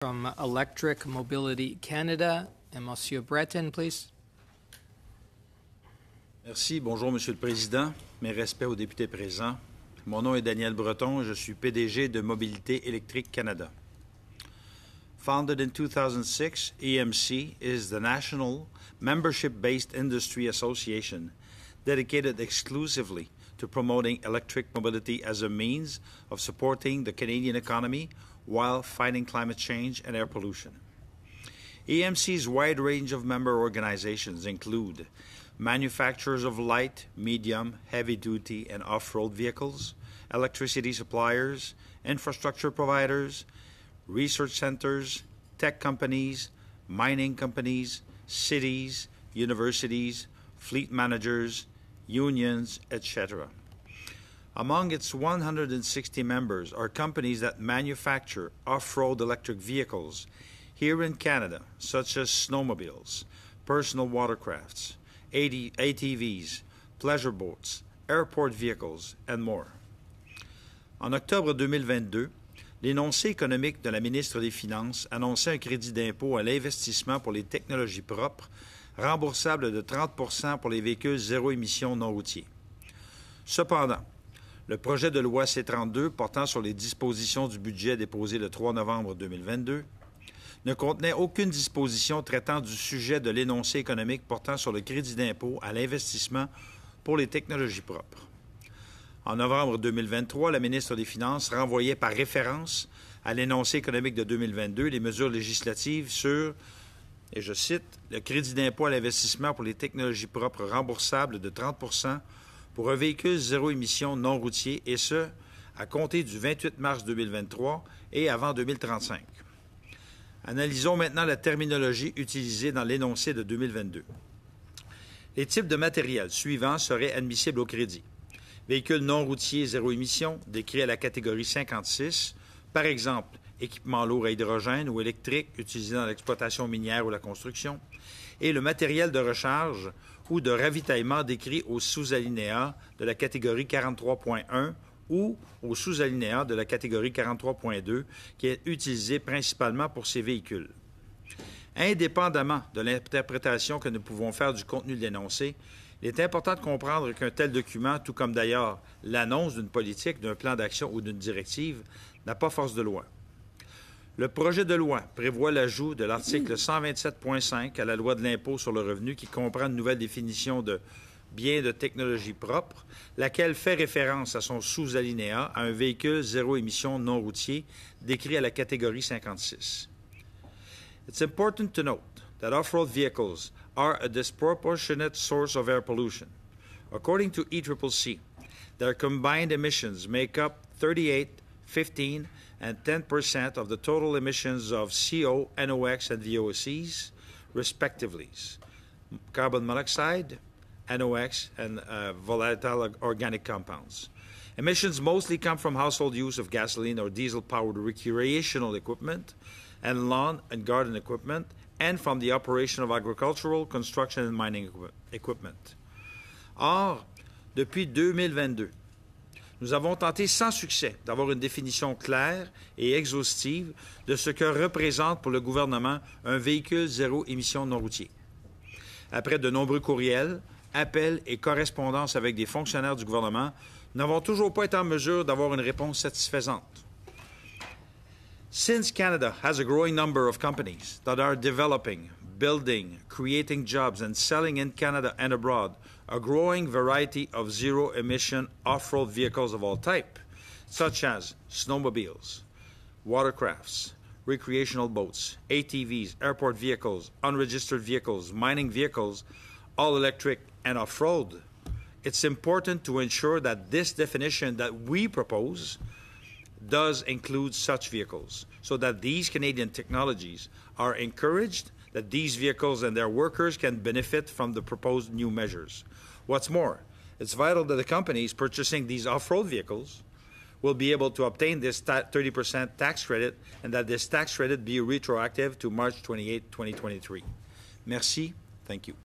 From Electric Mobility Canada, and Monsieur Breton, please. Merci. Bonjour, Monsieur le Président. Mes respects aux députés présents. Mon nom est Daniel Breton. Je suis PDG de Mobilité électrique Canada. Founded in 2006, EMC is the national membership-based industry association dedicated exclusively to promoting electric mobility as a means of supporting the Canadian economy while fighting climate change and air pollution. EMC's wide range of member organizations include manufacturers of light, medium, heavy-duty, and off-road vehicles, electricity suppliers, infrastructure providers, research centers, tech companies, mining companies, cities, universities, fleet managers, unions, etc. Among its 160 members are companies that manufacture off-road electric vehicles here in Canada, such as snowmobiles, personal watercrafts, ATVs, pleasure boats, airport vehicles, and more. En octobre 2022, l'énoncé économique de la ministre des Finances annonçait un crédit d'impôt à l'investissement pour les technologies propres, remboursable de 30 % pour les véhicules zéro émission non routiers. Cependant, le projet de loi C-32 portant sur les dispositions du budget déposé le 3 novembre 2022 ne contenait aucune disposition traitant du sujet de l'énoncé économique portant sur le crédit d'impôt à l'investissement pour les technologies propres. En novembre 2023, la ministre des Finances renvoyait par référence à l'énoncé économique de 2022 les mesures législatives sur, et je cite, le crédit d'impôt à l'investissement pour les technologies propres remboursables de 30 % pour un véhicule zéro émission non routier, et ce, à compter du 28 mars 2023 et avant 2035. Analysons maintenant la terminologie utilisée dans l'énoncé de 2022. Les types de matériel suivants seraient admissibles au crédit. Véhicules non routiers zéro émission, décrits à la catégorie 56, par exemple, équipements lourds à hydrogène ou électrique utilisés dans l'exploitation minière ou la construction, et le matériel de recharge ou de ravitaillement décrit au sous-alinéa de la catégorie 43.1 ou au sous-alinéa de la catégorie 43.2 qui est utilisé principalement pour ces véhicules. Indépendamment de l'interprétation que nous pouvons faire du contenu de l'énoncé, il est important de comprendre qu'un tel document, tout comme d'ailleurs l'annonce d'une politique, d'un plan d'action ou d'une directive, n'a pas force de loi. Le projet de loi prévoit l'ajout de l'article 127.5 à la loi de l'impôt sur le revenu qui comprend une nouvelle définition de biens de technologie propre, laquelle fait référence à son sous-alinéa à un véhicule zéro émission non routier décrit à la catégorie 56. It's important to note that off-road vehicles are a disproportionate source of air pollution. According to ECCC, their combined emissions make up 38, 15, and 10% of the total emissions of CO, NOx, and VOCs, respectively. Carbon monoxide, NOx, and volatile organic compounds. Emissions mostly come from household use of gasoline or diesel-powered recreational equipment and lawn and garden equipment, and from the operation of agricultural, construction, and mining equipment. Or, depuis 2022, nous avons tenté sans succès d'avoir une définition claire et exhaustive de ce que représente pour le gouvernement un véhicule zéro émission non routier. Après de nombreux courriels, appels et correspondances avec des fonctionnaires du gouvernement, nous n'avons toujours pas été en mesure d'avoir une réponse satisfaisante. Since Canada has a growing number of companies that are developing, building, creating jobs, and selling in Canada and abroad a growing variety of zero-emission off-road vehicles of all type, such as snowmobiles, watercrafts, recreational boats, ATVs, airport vehicles, unregistered vehicles, mining vehicles, all electric and off-road, it's important to ensure that this definition that we propose does include such vehicles, so that these Canadian technologies are encouraged, that these vehicles and their workers can benefit from the proposed new measures. What's more, it's vital that the companies purchasing these off-road vehicles will be able to obtain this 30% tax credit, and that this tax credit be retroactive to March 28, 2023. Merci. Thank you.